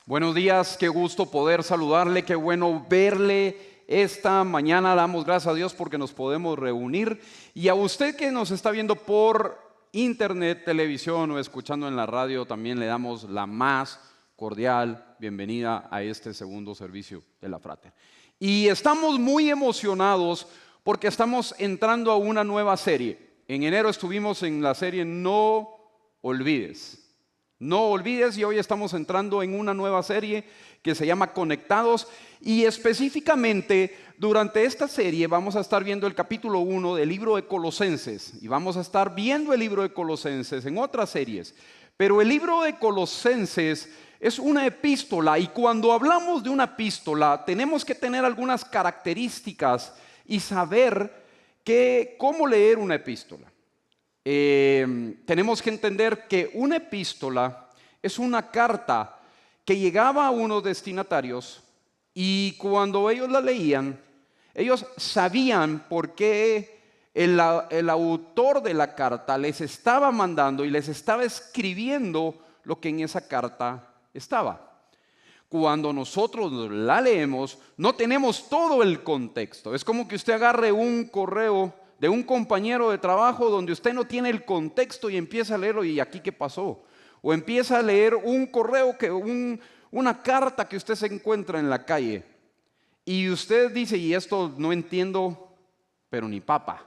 Buenos días, qué gusto poder saludarle, qué bueno verle esta mañana. Damos gracias a Dios porque nos podemos reunir. Y a usted que nos está viendo por internet, televisión o escuchando en la radio, también le damos la más cordial bienvenida a este segundo servicio de la Frater. Y estamos muy emocionados porque estamos entrando a una nueva serie. En enero estuvimos en la serie No Olvides. No olvides, y hoy estamos entrando en una nueva serie que se llama Conectados, y específicamente durante esta serie vamos a estar viendo el capítulo 1 del libro de Colosenses, y vamos a estar viendo el libro de Colosenses en otras series, pero el libro de Colosenses es una epístola, y cuando hablamos de una epístola tenemos que tener algunas características y saber cómo leer una epístola. Tenemos que entender que una epístola es una carta que llegaba a unos destinatarios y cuando ellos la leían, ellos sabían por qué el autor de la carta les estaba mandando y les estaba escribiendo lo que en esa carta estaba. Cuando nosotros la leemos, no tenemos todo el contexto. Es como que usted agarre un correo de un compañero de trabajo donde usted no tiene el contexto y empieza a leerlo y aquí qué pasó. O empieza a leer un correo, una carta que usted se encuentra en la calle y usted dice, y esto no entiendo, pero ni papa.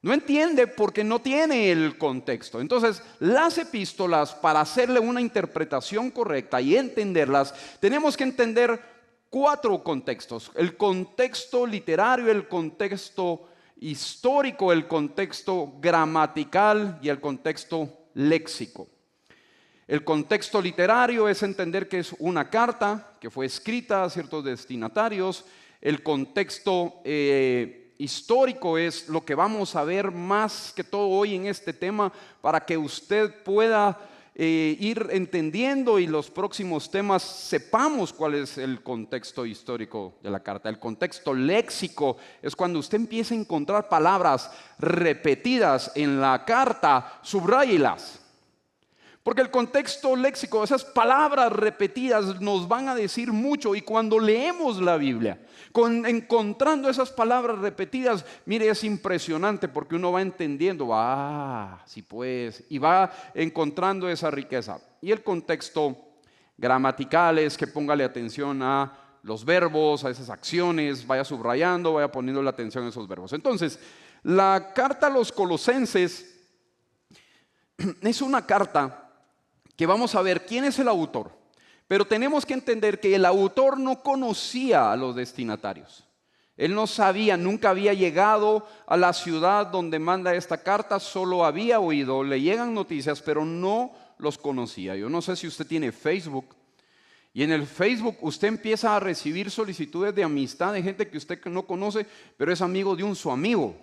No entiende porque no tiene el contexto. Entonces, las epístolas, para hacerle una interpretación correcta y entenderlas, tenemos que entender 4 contextos. El contexto literario, el contexto histórico, el contexto gramatical y el contexto léxico. El contexto literario es entender que es una carta que fue escrita a ciertos destinatarios. El contexto histórico es lo que vamos a ver más que todo hoy en este tema para que usted pueda ir entendiendo y los próximos temas sepamos cuál es el contexto histórico de la carta. El contexto léxico es cuando usted empieza a encontrar palabras repetidas en la carta, subráyelas. Porque el contexto léxico, esas palabras repetidas nos van a decir mucho, y cuando leemos la Biblia, encontrando esas palabras repetidas, mire, es impresionante porque uno va entendiendo, sí pues, y va encontrando esa riqueza. Y el contexto gramatical es que póngale atención a los verbos, a esas acciones, vaya subrayando, vaya poniendo la atención a esos verbos. Entonces, la carta a los Colosenses es una carta que vamos a ver quién es el autor, pero tenemos que entender que el autor no conocía a los destinatarios. Él no sabía, nunca había llegado a la ciudad donde manda esta carta, solo había oído, le llegan noticias, pero no los conocía. Yo no sé si usted tiene Facebook, y en el Facebook usted empieza a recibir solicitudes de amistad de gente que usted no conoce, pero es amigo de su amigo.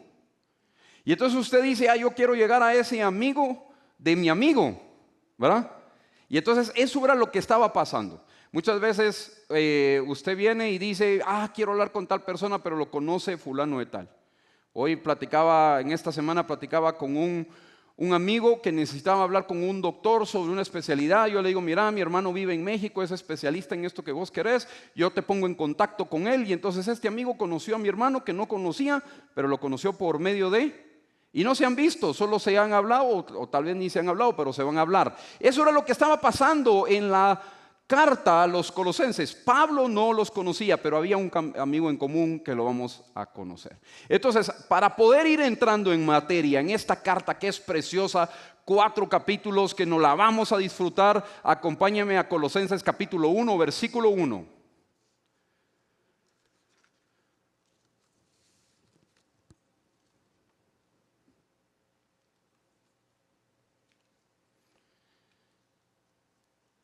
Y entonces usted dice, yo quiero llegar a ese amigo de mi amigo, ¿verdad? Y entonces eso era lo que estaba pasando. Muchas veces usted viene y dice, quiero hablar con tal persona, pero lo conoce fulano de tal. Hoy en esta semana platicaba con un amigo que necesitaba hablar con un doctor sobre una especialidad. Yo le digo, mira, mi hermano vive en México, es especialista en esto que vos querés, yo te pongo en contacto con él. Y entonces este amigo conoció a mi hermano que no conocía, pero lo conoció por medio de... Y no se han visto, solo se han hablado, o tal vez ni se han hablado, pero se van a hablar. Eso era lo que estaba pasando en la carta a los Colosenses. Pablo no los conocía, pero había un amigo en común que lo vamos a conocer. Entonces, para poder ir entrando en materia, en esta carta que es preciosa, 4 capítulos que nos la vamos a disfrutar, acompáñame a Colosenses capítulo 1, versículo 1.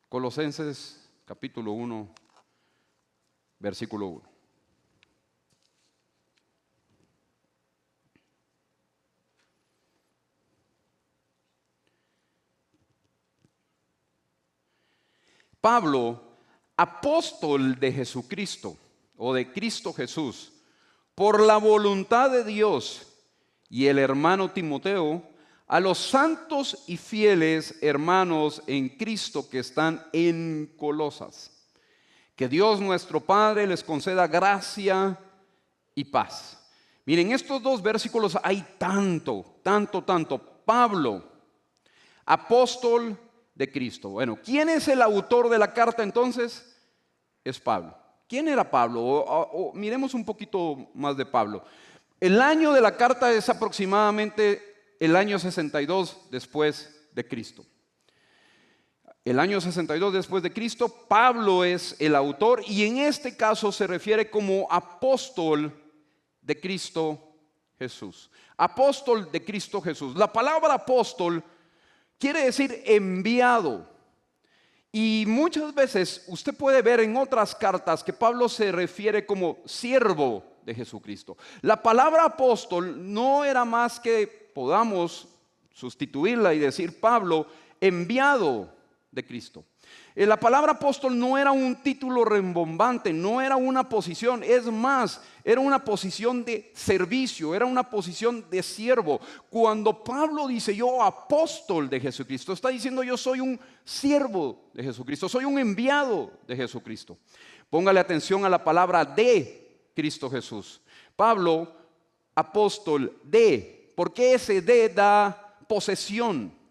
Colosenses capítulo 1, versículo 1. Pablo, apóstol de Jesucristo o de Cristo Jesús, por la voluntad de Dios, y el hermano Timoteo, a los santos y fieles hermanos en Cristo que están en Colosas. Que Dios nuestro Padre les conceda gracia y paz. Miren, en estos dos versículos hay tanto. Pablo, apóstol de Cristo. Bueno, ¿quién es el autor de la carta entonces? Es Pablo. ¿Quién era Pablo? Miremos un poquito más de Pablo. El año de la carta es aproximadamente el año 62 después de Cristo. El año 62 después de Cristo, Pablo es el autor y en este caso se refiere como apóstol de Cristo Jesús. Apóstol de Cristo Jesús. La palabra apóstol quiere decir enviado. Y muchas veces usted puede ver en otras cartas que Pablo se refiere como siervo de Jesucristo. La palabra apóstol no era más que podamos sustituirla y decir Pablo enviado de Cristo. La palabra apóstol no era un título rembombante, no era una posición, es más, era una posición de servicio, era una posición de siervo. Cuando Pablo dice yo apóstol de Jesucristo, está diciendo yo soy un siervo de Jesucristo, soy un enviado de Jesucristo. Póngale atención a la palabra de Cristo Jesús. Pablo, apóstol de, porque ese de da posesión.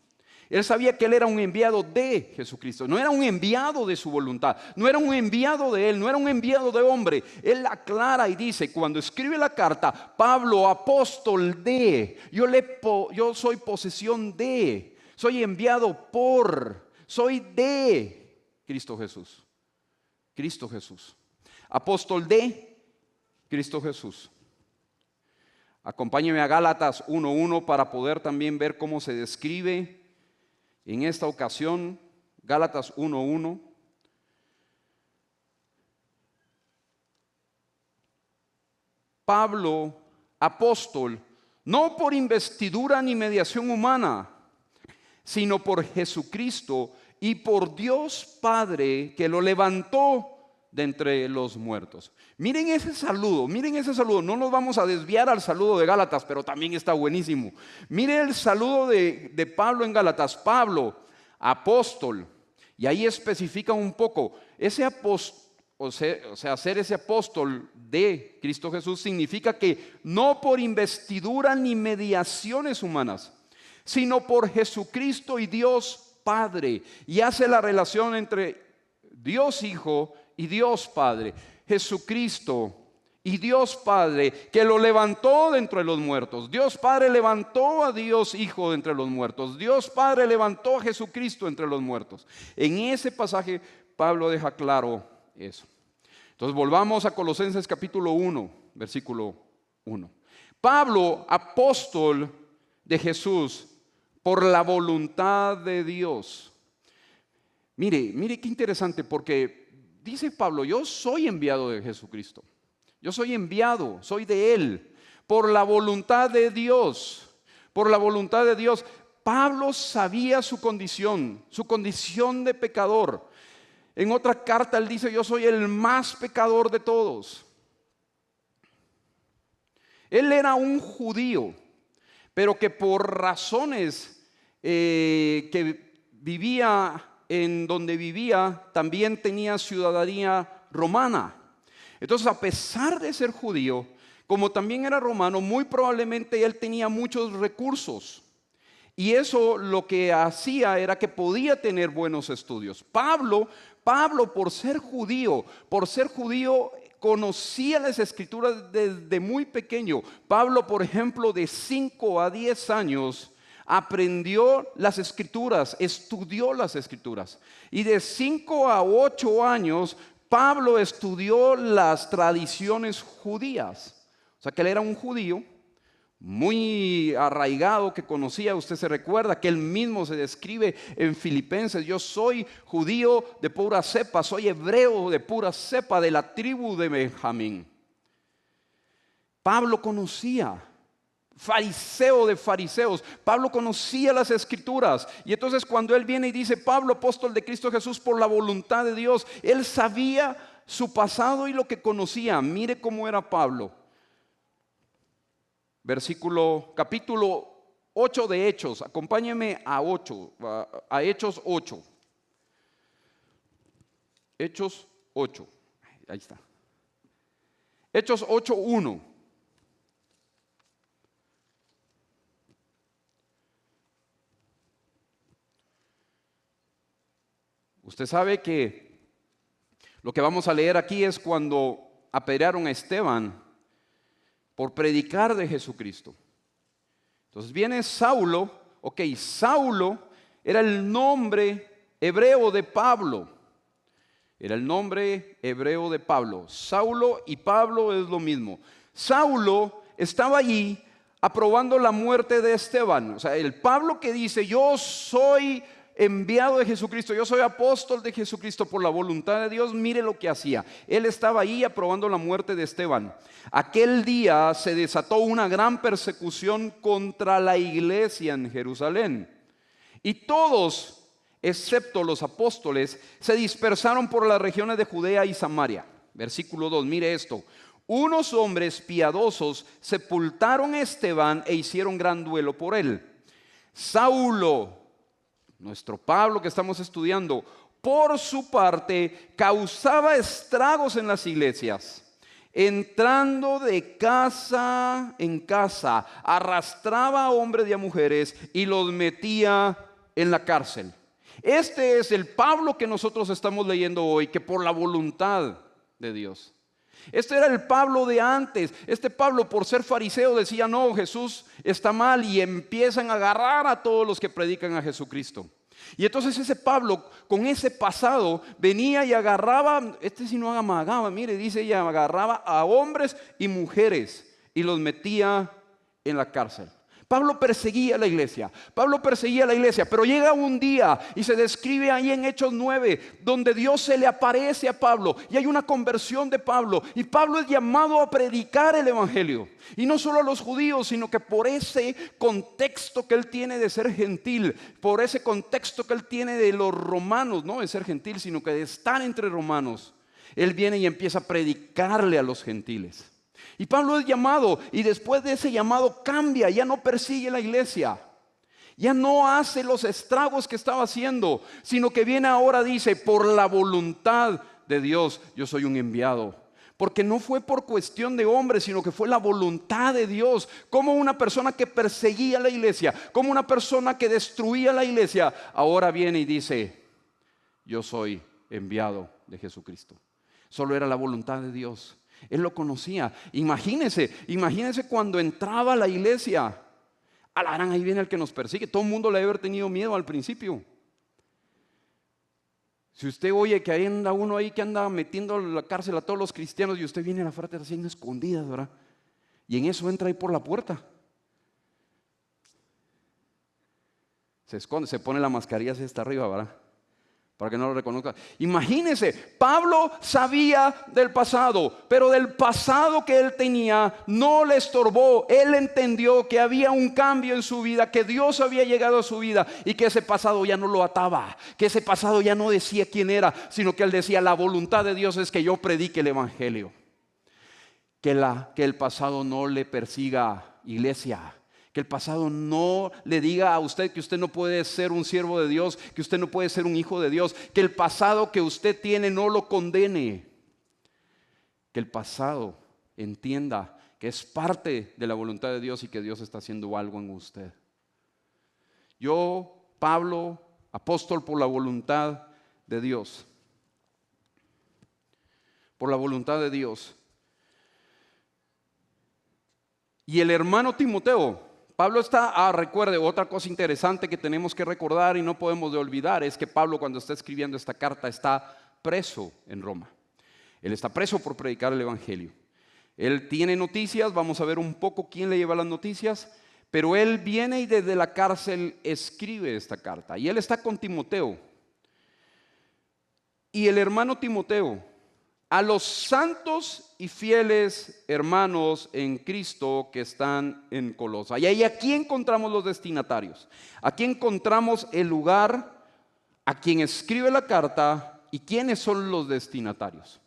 Él sabía que él era un enviado de Jesucristo, no era un enviado de su voluntad, no era un enviado de él, no era un enviado de hombre. Él aclara y dice, cuando escribe la carta, Pablo, apóstol de, yo soy posesión de, soy enviado por, soy de Cristo Jesús. Cristo Jesús. Apóstol de Cristo Jesús. Acompáñeme a Gálatas 1:1 para poder también ver cómo se describe en esta ocasión, Gálatas 1:1. Pablo, apóstol, no por investidura ni mediación humana, sino por Jesucristo y por Dios Padre que lo levantó de entre los muertos. Miren ese saludo, no nos vamos a desviar al saludo de Gálatas, pero también está buenísimo. Miren el saludo de Pablo en Gálatas, Pablo, apóstol, y ahí especifica un poco, ese apóstol, o sea, ser ese apóstol de Cristo Jesús significa que no por investidura ni mediaciones humanas, sino por Jesucristo y Dios Padre, y hace la relación entre Dios Hijo y Dios Padre, Jesucristo y Dios Padre que lo levantó de entre los muertos. Dios Padre levantó a Dios Hijo de entre los muertos. Dios Padre levantó a Jesucristo entre los muertos. En ese pasaje Pablo deja claro eso. Entonces volvamos a Colosenses capítulo 1, versículo 1. Pablo, apóstol de Jesús por la voluntad de Dios. Mire qué interesante, porque dice Pablo, yo soy enviado de Jesucristo. Yo soy enviado, soy de Él, por la voluntad de Dios. Por la voluntad de Dios. Pablo sabía su condición de pecador. En otra carta él dice, yo soy el más pecador de todos. Él era un judío, pero que por razones que vivía en donde vivía, también tenía ciudadanía romana. Entonces, a pesar de ser judío, como también era romano, muy probablemente él tenía muchos recursos. Y eso lo que hacía era que podía tener buenos estudios. Pablo, por ser judío, conocía las escrituras desde muy pequeño. Pablo, por ejemplo, de 5 a 10 años, aprendió las escrituras, estudió las escrituras. Y de 5 a 8 años, Pablo estudió las tradiciones judías. O sea que él era un judío muy arraigado, que conocía, usted se recuerda que él mismo se describe en Filipenses, yo soy judío de pura cepa, soy hebreo de pura cepa, de la tribu de Benjamín. Pablo conocía, fariseo de fariseos, Pablo conocía las escrituras. Y entonces cuando él viene y dice, Pablo, apóstol de Cristo Jesús por la voluntad de Dios, él sabía su pasado y lo que conocía. Mire cómo era Pablo. Capítulo 8 de Hechos, acompáñeme a Hechos 8. Hechos 8. Ahí está. Hechos 8:1. Usted sabe que lo que vamos a leer aquí es cuando apedrearon a Esteban por predicar de Jesucristo. Entonces viene Saulo. Ok, Saulo era el nombre hebreo de Pablo. Era el nombre hebreo de Pablo. Saulo y Pablo es lo mismo. Saulo estaba allí aprobando la muerte de Esteban. O sea, el Pablo que dice, yo soy enviado de Jesucristo, yo soy apóstol de Jesucristo por la voluntad de Dios, mire lo que hacía. Él estaba ahí aprobando la muerte de Esteban. Aquel día se desató una gran persecución contra la iglesia en Jerusalén. Y todos, excepto los apóstoles, se dispersaron por las regiones de Judea y Samaria. Versículo 2, mire esto. Unos hombres piadosos sepultaron a Esteban e hicieron gran duelo por él. Saulo, nuestro Pablo que estamos estudiando, por su parte, causaba estragos en las iglesias, entrando de casa en casa, arrastraba a hombres y a mujeres y los metía en la cárcel. Este es el Pablo que nosotros estamos leyendo hoy, que por la voluntad de Dios. Este era el Pablo de antes. Este Pablo, por ser fariseo, decía, no, Jesús está mal, y empiezan a agarrar a todos los que predican a Jesucristo. Y entonces ese Pablo, con ese pasado, venía y agarraba, si no amagaba, mire, dice ella, agarraba a hombres y mujeres y los metía en la cárcel. Pablo perseguía la iglesia, pero llega un día y se describe ahí en Hechos 9, donde Dios se le aparece a Pablo y hay una conversión de Pablo, y Pablo es llamado a predicar el evangelio, y no solo a los judíos, sino que por ese contexto que él tiene de ser gentil, por ese contexto que él tiene de los romanos, no de ser gentil, sino que de estar entre romanos, él viene y empieza a predicarle a los gentiles. Y Pablo es llamado, y después de ese llamado cambia, ya no persigue la iglesia, ya no hace los estragos que estaba haciendo, sino que viene ahora, dice, por la voluntad de Dios, yo soy un enviado. Porque no fue por cuestión de hombre, sino que fue la voluntad de Dios. Como una persona que perseguía la iglesia, como una persona que destruía la iglesia, ahora viene y dice, yo soy enviado de Jesucristo. Solo era la voluntad de Dios. Él lo conocía. Imagínense cuando entraba a la iglesia. Alarán, ahí viene el que nos persigue. Todo el mundo le debe haber tenido miedo al principio. Si usted oye que hay anda uno ahí que anda metiendo en la cárcel a todos los cristianos, y usted viene a la frente así escondidas, ¿verdad? Y en eso entra ahí por la puerta. Se esconde, se pone la mascarilla así hasta arriba, ¿verdad? Para que no lo reconozca. Imagínense, Pablo sabía del pasado, pero del pasado que él tenía no le estorbó. Él entendió que había un cambio en su vida, que Dios había llegado a su vida, y que ese pasado ya no lo ataba, que ese pasado ya no decía quién era, sino que él decía, la voluntad de Dios es que yo predique el evangelio. Que el pasado no le persiga, iglesia. Que el pasado no le diga a usted que usted no puede ser un siervo de Dios, que usted no puede ser un hijo de Dios. Que el pasado que usted tiene no lo condene. Que el pasado entienda que es parte de la voluntad de Dios y que Dios está haciendo algo en usted. Yo, Pablo, apóstol por la voluntad de Dios. Por la voluntad de Dios. Y el hermano Timoteo, Pablo está, recuerde, otra cosa interesante que tenemos que recordar y no podemos de olvidar es que Pablo, cuando está escribiendo esta carta, está preso en Roma. Él está preso por predicar el evangelio. Él tiene noticias, vamos a ver un poco quién le lleva las noticias, pero él viene y desde la cárcel escribe esta carta. Y él está con Timoteo. Y el hermano Timoteo, a los santos y fieles hermanos en Cristo que están en Colosa. Y ahí aquí encontramos los destinatarios. Aquí encontramos el lugar, a quien escribe la carta y quiénes son los destinatarios.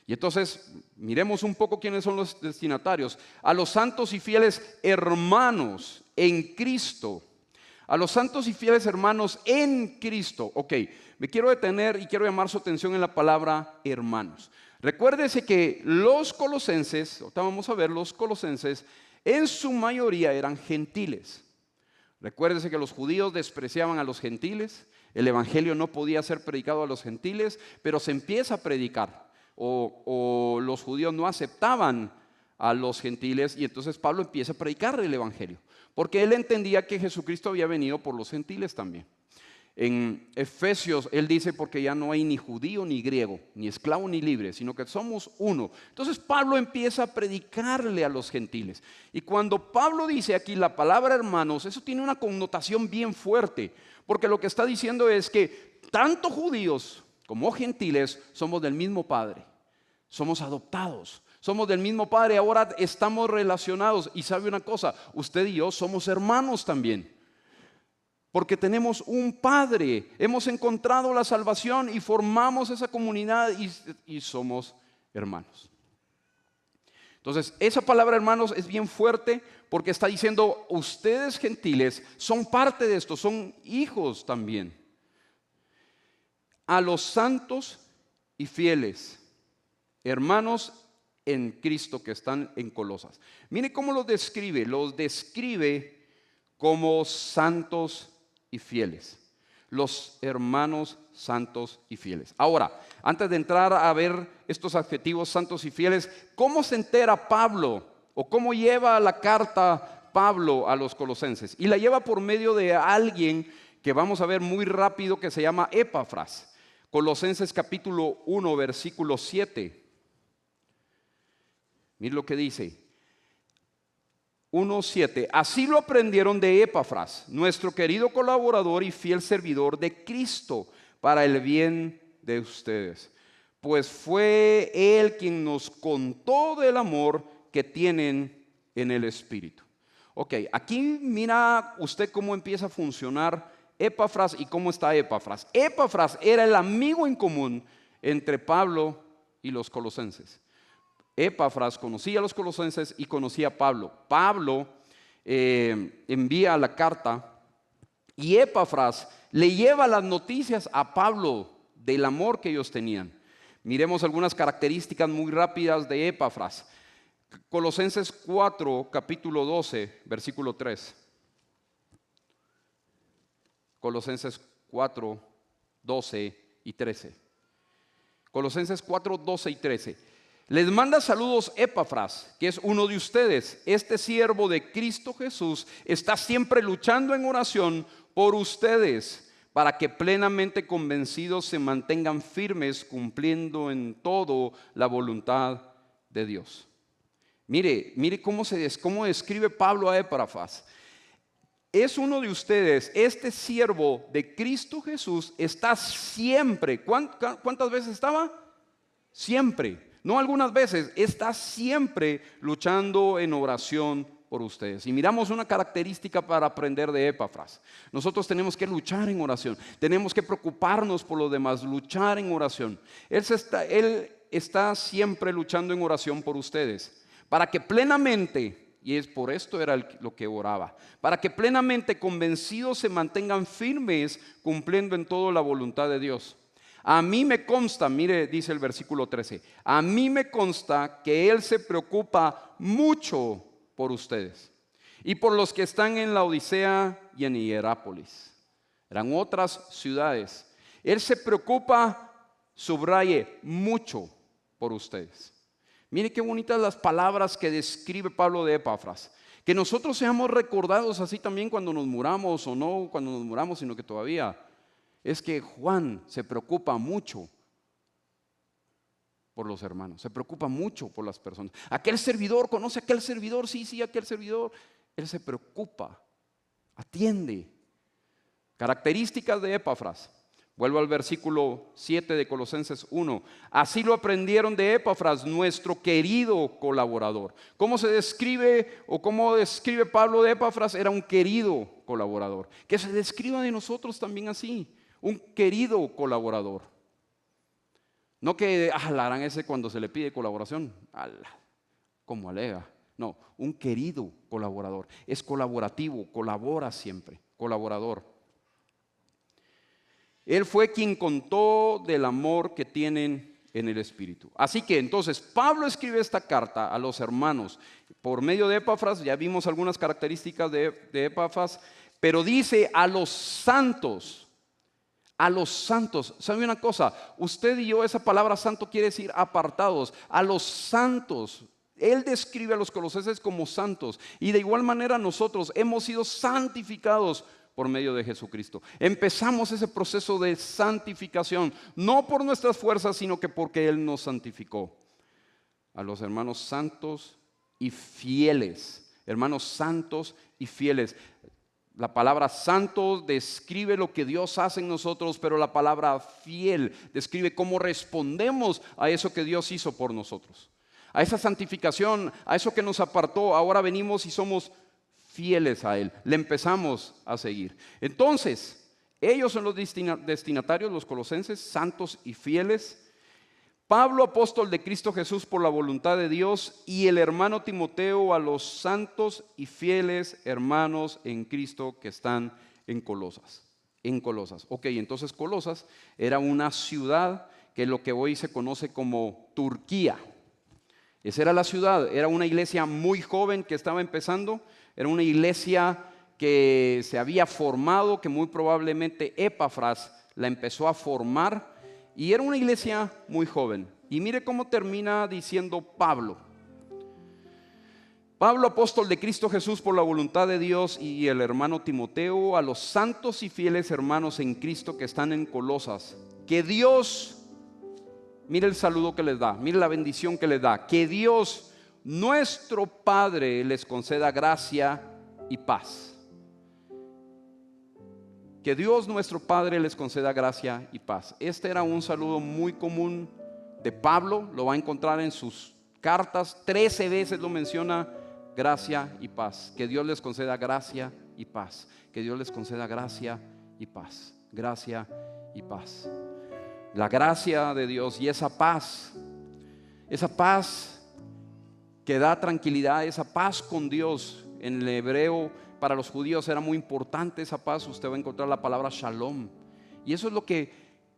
Y entonces miremos un poco quiénes son los destinatarios. A los santos y fieles hermanos en Cristo. A los santos y fieles hermanos en Cristo. Ok, me quiero detener y quiero llamar su atención en la palabra hermanos. Recuérdese que los colosenses, ahorita vamos a ver, los colosenses en su mayoría eran gentiles. Recuérdese que los judíos despreciaban a los gentiles, el evangelio no podía ser predicado a los gentiles, pero se empieza a predicar, o los judíos no aceptaban a los gentiles y entonces Pablo empieza a predicar el evangelio, porque él entendía que Jesucristo había venido por los gentiles también. En Efesios él dice, porque ya no hay ni judío ni griego, ni esclavo ni libre, sino que somos uno. Entonces Pablo empieza a predicarle a los gentiles. Y cuando Pablo dice aquí la palabra hermanos, eso tiene una connotación bien fuerte, porque lo que está diciendo es que tanto judíos como gentiles somos del mismo Padre, somos adoptados. Somos del mismo Padre, ahora estamos relacionados. Y sabe una cosa, usted y yo somos hermanos también. Porque tenemos un Padre, hemos encontrado la salvación y formamos esa comunidad y somos hermanos. Entonces, esa palabra hermanos es bien fuerte porque está diciendo, ustedes gentiles son parte de esto, son hijos también. A los santos y fieles, hermanos en Cristo que están en Colosas. Mire cómo los describe como santos y fieles, los hermanos santos y fieles. Ahora, antes de entrar a ver estos adjetivos santos y fieles, ¿cómo se entera Pablo o cómo lleva la carta Pablo a los colosenses? Y la lleva por medio de alguien que vamos a ver muy rápido que se llama Epafras. Colosenses capítulo 1 versículo 7. Mire lo que dice. 1:7. Así lo aprendieron de Epafras, nuestro querido colaborador y fiel servidor de Cristo, para el bien de ustedes. Pues fue Él quien nos contó del amor que tienen en el Espíritu. Ok, aquí mira usted cómo empieza a funcionar Epafras y cómo está Epafras. Epafras era el amigo en común entre Pablo y los colosenses. Epafras conocía a los colosenses y conocía a Pablo. Pablo envía la carta y Epafras le lleva las noticias a Pablo del amor que ellos tenían. Miremos algunas características muy rápidas de Epafras. Colosenses 4, capítulo 12, versículo 3. Colosenses 4, 12 y 13. Colosenses 4, 12 y 13. Les manda saludos Epafras, que es uno de ustedes. Este siervo de Cristo Jesús está siempre luchando en oración por ustedes, para que plenamente convencidos se mantengan firmes, cumpliendo en todo la voluntad de Dios. Mire cómo describe Pablo a Epafras. Es uno de ustedes, este siervo de Cristo Jesús está siempre. ¿Cuántas veces estaba? Siempre. No algunas veces, está siempre luchando en oración por ustedes. Y miramos una característica para aprender de Epafras. Nosotros tenemos que luchar en oración, tenemos que preocuparnos por los demás, luchar en oración. Él está siempre luchando en oración por ustedes, para que plenamente, y es por esto era lo que oraba, para que plenamente convencidos se mantengan firmes, cumpliendo en todo la voluntad de Dios. A mí me consta, mire, dice el versículo 13, a mí me consta que Él se preocupa mucho por ustedes y por los que están en la Odisea y en Hierápolis. Eran otras ciudades. Él se preocupa, subraye, mucho por ustedes. Mire qué bonitas las palabras que describe Pablo de Epafras. Que nosotros seamos recordados así también cuando nos muramos, o no cuando nos muramos, sino que todavía. Es que Juan se preocupa mucho por los hermanos, se preocupa mucho por las personas. Aquel servidor, ¿conoce a aquel servidor? Sí, aquel servidor. Él se preocupa, atiende. Características de Epafras. Vuelvo al versículo 7 de Colosenses 1. Así lo aprendieron de Epafras, nuestro querido colaborador. ¿Cómo se describe o cómo describe Pablo de Epafras? Era un querido colaborador. Que se describa de nosotros también así. Un querido colaborador. No que la harán ese cuando se le pide colaboración. Como alega. No, un querido colaborador. Es colaborativo, colabora siempre. Colaborador. Él fue quien contó del amor que tienen en el Espíritu. Así que entonces Pablo escribe esta carta a los hermanos por medio de Epafras. Ya vimos algunas características de Epafras, pero dice a los santos. A los santos. ¿Sabe una cosa? Usted y yo, esa palabra santo quiere decir apartados. A los santos. Él describe a los colosenses como santos. Y de igual manera nosotros hemos sido santificados por medio de Jesucristo. Empezamos ese proceso de santificación, no por nuestras fuerzas, sino que porque Él nos santificó. A los hermanos santos y fieles. Hermanos santos y fieles. La palabra santo describe lo que Dios hace en nosotros, pero la palabra fiel describe cómo respondemos a eso que Dios hizo por nosotros. A esa santificación, a eso que nos apartó, ahora venimos y somos fieles a Él. Le empezamos a seguir. Entonces, ellos son los destinatarios, los colosenses, santos y fieles. Pablo, apóstol de Cristo Jesús por la voluntad de Dios, y el hermano Timoteo a los santos y fieles hermanos en Cristo que están en Colosas. En Colosas. Ok, entonces Colosas era una ciudad que lo que hoy se conoce como Turquía. Esa era la ciudad, era una iglesia muy joven que estaba empezando, era una iglesia que se había formado, que muy probablemente Epafras la empezó a formar. Y era una iglesia muy joven. Y mire cómo termina diciendo Pablo. Pablo, apóstol de Cristo Jesús por la voluntad de Dios, y el hermano Timoteo, a los santos y fieles hermanos en Cristo que están en Colosas. Que Dios, mire el saludo que les da, mire la bendición que les da. Que Dios, nuestro Padre, les conceda gracia y paz. Que Dios nuestro Padre les conceda gracia y paz. Este era un saludo muy común de Pablo. Lo va a encontrar en sus cartas. 13 veces lo menciona, gracia y paz. Que Dios les conceda gracia y paz. Que Dios les conceda gracia y paz. Gracia y paz. La gracia de Dios y esa paz que da tranquilidad, esa paz con Dios. En el hebreo, para los judíos era muy importante esa paz. Usted va a encontrar la palabra shalom. Y eso es lo que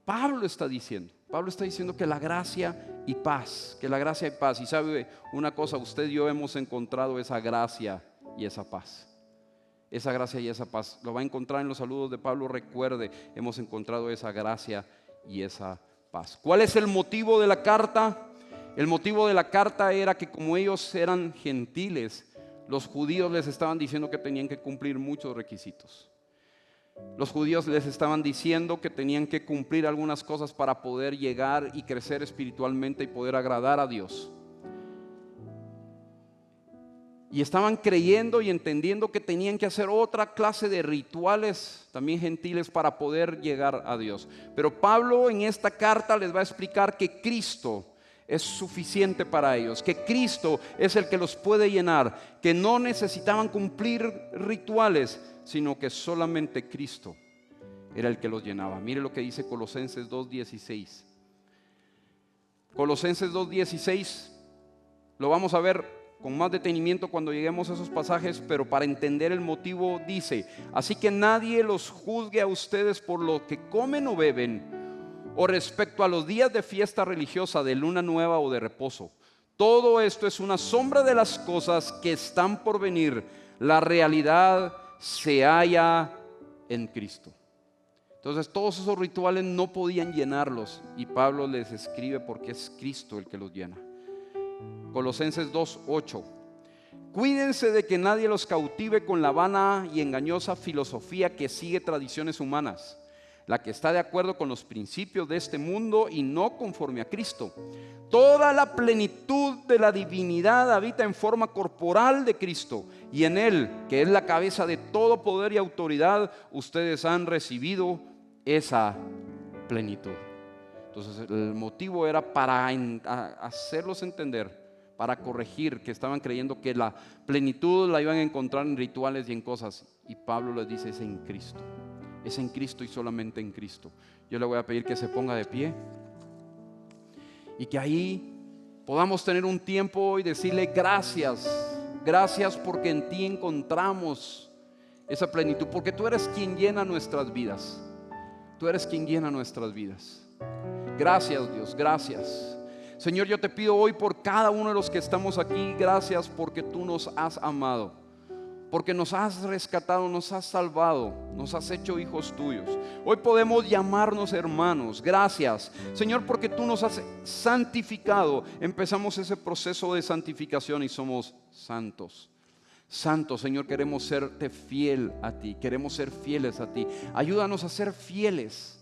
Pablo está diciendo. Pablo está diciendo que la gracia y paz. Que la gracia y paz. Y sabe una cosa, usted y yo hemos encontrado esa gracia y esa paz. Esa gracia y esa paz. Lo va a encontrar en los saludos de Pablo. Recuerde, hemos encontrado esa gracia y esa paz. ¿Cuál es el motivo de la carta? El motivo de la carta era que como ellos eran gentiles, los judíos les estaban diciendo que tenían que cumplir muchos requisitos. Los judíos les estaban diciendo que tenían que cumplir algunas cosas para poder llegar y crecer espiritualmente y poder agradar a Dios. Y estaban creyendo y entendiendo que tenían que hacer otra clase de rituales también gentiles para poder llegar a Dios. Pero Pablo en esta carta les va a explicar que Cristo es suficiente para ellos, que Cristo es el que los puede llenar, que no necesitaban cumplir rituales, sino que solamente Cristo era el que los llenaba. Mire lo que dice Colosenses 2:16. Colosenses 2:16 lo vamos a ver con más detenimiento cuando lleguemos a esos pasajes, pero para entender el motivo dice: así que nadie los juzgue a ustedes por lo que comen o beben, o respecto a los días de fiesta religiosa, de luna nueva o de reposo. Todo esto es una sombra de las cosas que están por venir. La realidad se halla en Cristo. Entonces todos esos rituales no podían llenarlos, y Pablo les escribe porque es Cristo el que los llena. Colosenses 2:8. Cuídense de que nadie los cautive con la vana y engañosa filosofía que sigue tradiciones humanas, la que está de acuerdo con los principios de este mundo y no conforme a Cristo. Toda la plenitud de la divinidad habita en forma corporal de Cristo, y en Él, que es la cabeza de todo poder y autoridad, ustedes han recibido esa plenitud. Entonces el motivo era para hacerlos entender, para corregir, que estaban creyendo que la plenitud la iban a encontrar en rituales y en cosas, y Pablo les dice: es en Cristo. Es en Cristo y solamente en Cristo. Yo le voy a pedir que se ponga de pie y que ahí podamos tener un tiempo y decirle gracias. Gracias porque en ti encontramos esa plenitud, porque tú eres quien llena nuestras vidas. Tú eres quien llena nuestras vidas. Gracias, Dios, gracias. Señor, yo te pido hoy por cada uno de los que estamos aquí, gracias porque tú nos has amado, porque nos has rescatado, nos has salvado, nos has hecho hijos tuyos. Hoy podemos llamarnos hermanos. Gracias, Señor, porque tú nos has santificado. Empezamos ese proceso de santificación y somos santos. Santo, Señor, queremos serte fiel a ti, queremos ser fieles a ti. Ayúdanos a ser fieles.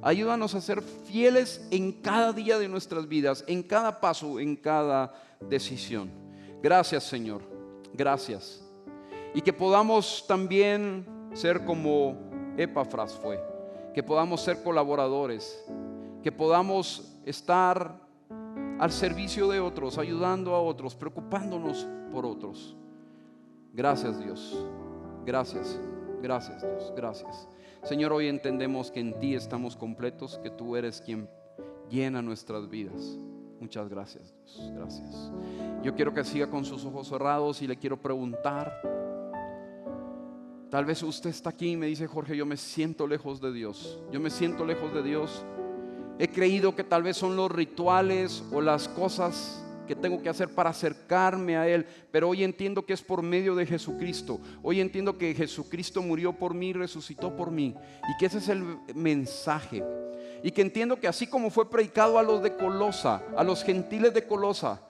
Ayúdanos a ser fieles en cada día de nuestras vidas, en cada paso, en cada decisión. Gracias, Señor, gracias. Y que podamos también ser como Epafras fue, que podamos ser colaboradores, que podamos estar al servicio de otros, ayudando a otros, preocupándonos por otros. Gracias, Dios, gracias, gracias, Dios, gracias. Señor, hoy entendemos que en ti estamos completos, que tú eres quien llena nuestras vidas. Muchas gracias, Dios, gracias. Yo quiero que siga con sus ojos cerrados y le quiero preguntar. Tal vez usted está aquí y me dice: Jorge, yo me siento lejos de Dios. Yo me siento lejos de Dios. He creído que tal vez son los rituales o las cosas que tengo que hacer para acercarme a Él, pero hoy entiendo que es por medio de Jesucristo. Hoy entiendo que Jesucristo murió por mí, resucitó por mí, y que ese es el mensaje. Y que entiendo que así como fue predicado a los de Colosa, a los gentiles de Colosa,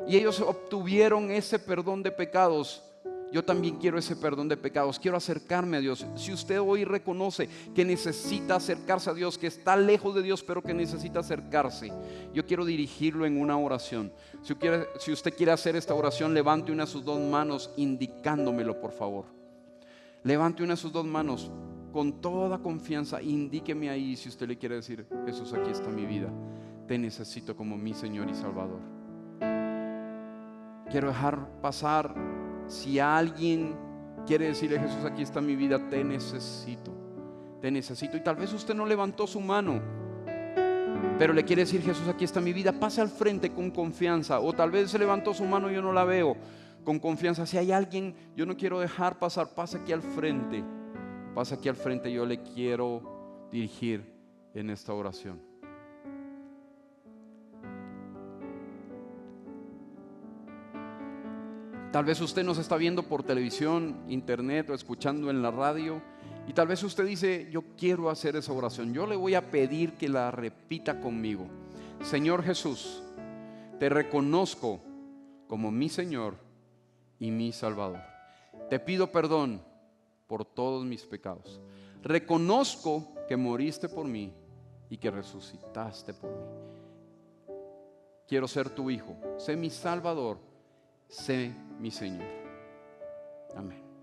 y ellos obtuvieron ese perdón de pecados, yo también quiero ese perdón de pecados. Quiero acercarme a Dios. Si usted hoy reconoce que necesita acercarse a Dios, que está lejos de Dios, pero que necesita acercarse, yo quiero dirigirlo en una oración. Si usted quiere hacer esta oración, levante una de sus dos manos indicándomelo, por favor. Levante una de sus dos manos con toda confianza. Indíqueme ahí si usted le quiere decir: Jesús, aquí está mi vida. Te necesito como mi Señor y Salvador. Quiero dejar pasar. Si alguien quiere decirle: Jesús, aquí está mi vida, te necesito, te necesito. Y tal vez usted no levantó su mano, pero le quiere decir: Jesús, aquí está mi vida. Pase al frente con confianza. O tal vez se levantó su mano y yo no la veo. Con confianza, si hay alguien, yo no quiero dejar pasar. Pase aquí al frente. Pase aquí al frente. Yo le quiero dirigir en esta oración. Tal vez usted nos está viendo por televisión, internet o escuchando en la radio, y tal vez usted dice: yo quiero hacer esa oración. Yo le voy a pedir que la repita conmigo. Señor Jesús, te reconozco como mi Señor y mi Salvador. Te pido perdón por todos mis pecados. Reconozco que moriste por mí y que resucitaste por mí. Quiero ser tu hijo. Sé mi Salvador. Sé mi Señor. Amén.